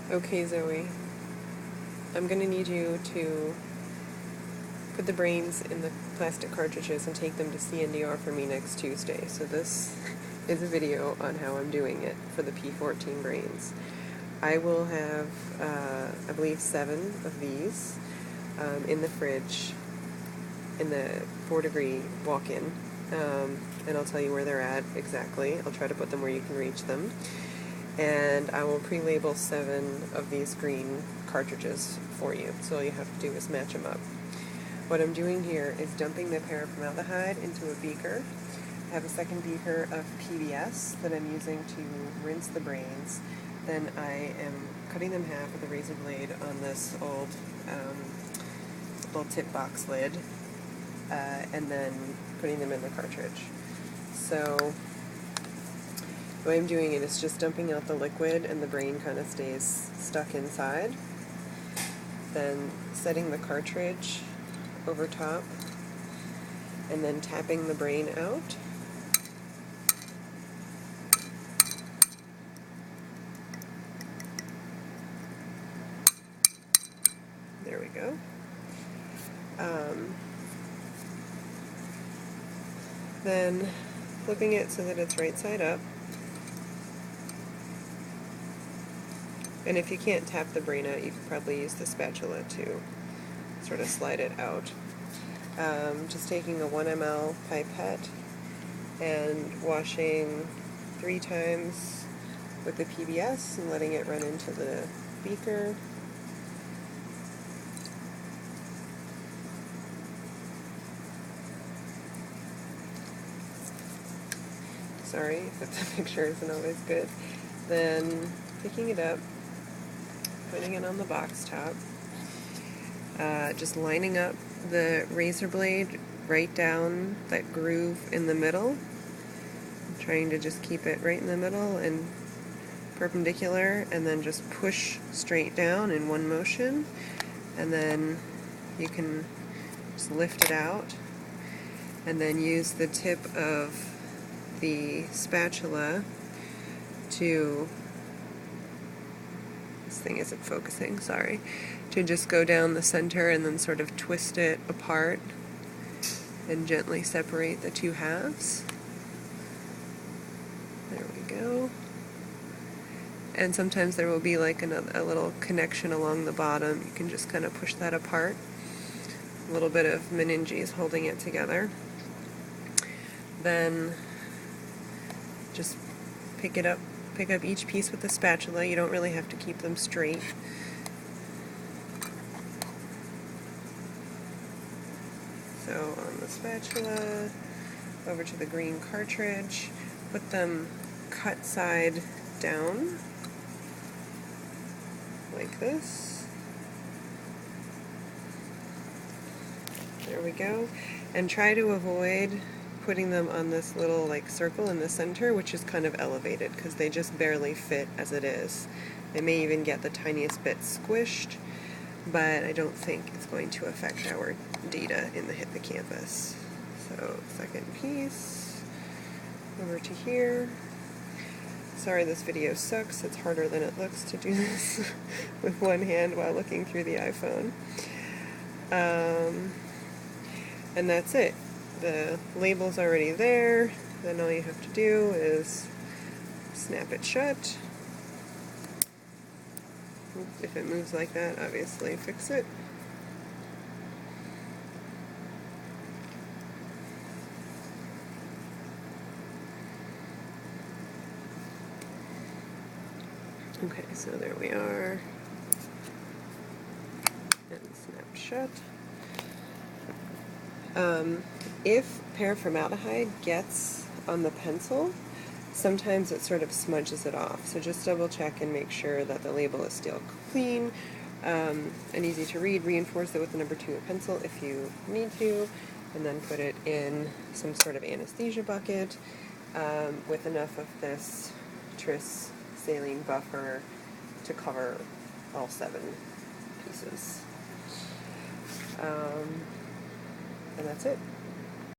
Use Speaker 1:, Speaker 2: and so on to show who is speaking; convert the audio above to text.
Speaker 1: Okay, Zoe, I'm going to need you to put the brains in the plastic cartridges and take them to CNDR for me next Tuesday. So this is a video on how I'm doing it for the P14 brains. I will have, I believe, 7 of these in the fridge in the 4-degree walk-in, and I'll tell you where they're at exactly. I'll try to put them where you can reach them. And I will pre-label 7 of these green cartridges for you. So all you have to do is match them up. What I'm doing here is dumping the paraformaldehyde into a beaker. I have a second beaker of PBS that I'm using to rinse the brains. Then I am cutting them in half with a razor blade on this old little tip box lid, and then putting them in the cartridge. So the way I'm doing it is just dumping out the liquid and the brain kind of stays stuck inside. Then setting the cartridge over top and then tapping the brain out. There we go. Then flipping it so that it's right side up. And if you can't tap the brain out, you could probably use the spatula to sort of slide it out. Just taking a 1 ml pipette and washing 3 times with the PBS and letting it run into the beaker. Sorry if the picture isn't always good. Then picking it up, putting it on the box top, just lining up the razor blade right down that groove in the middle, trying to just keep it right in the middle and perpendicular, and then just push straight down in one motion, and then you can just lift it out and then use the tip of the spatula to, this thing isn't focusing, sorry, to just go down the center and then sort of twist it apart and gently separate the 2 halves. There we go. And sometimes there will be like a little connection along the bottom. You can just kind of push that apart. A little bit of meninges holding it together. Then just pick up each piece with the spatula. You don't really have to keep them straight. So on the spatula, over to the green cartridge, put them cut side down, like this. There we go. And try to avoid putting them on this little like circle in the center, which is kind of elevated because they just barely fit as it is. They may even get the tiniest bit squished, but I don't think it's going to affect our data in the hippocampus. So second piece over to here. Sorry this video sucks, it's harder than it looks to do this with one hand while looking through the iPhone. And that's it. The label's already there, then all you have to do is snap it shut. If it moves like that, obviously fix it. Okay, so there we are. And snap shut. If paraformaldehyde gets on the pencil, sometimes it sort of smudges it off. So just double check and make sure that the label is still clean and easy to read. Reinforce it with the number 2 pencil if you need to, and then put it in some sort of anesthesia bucket with enough of this Tris saline buffer to cover all 7 pieces. And that's it.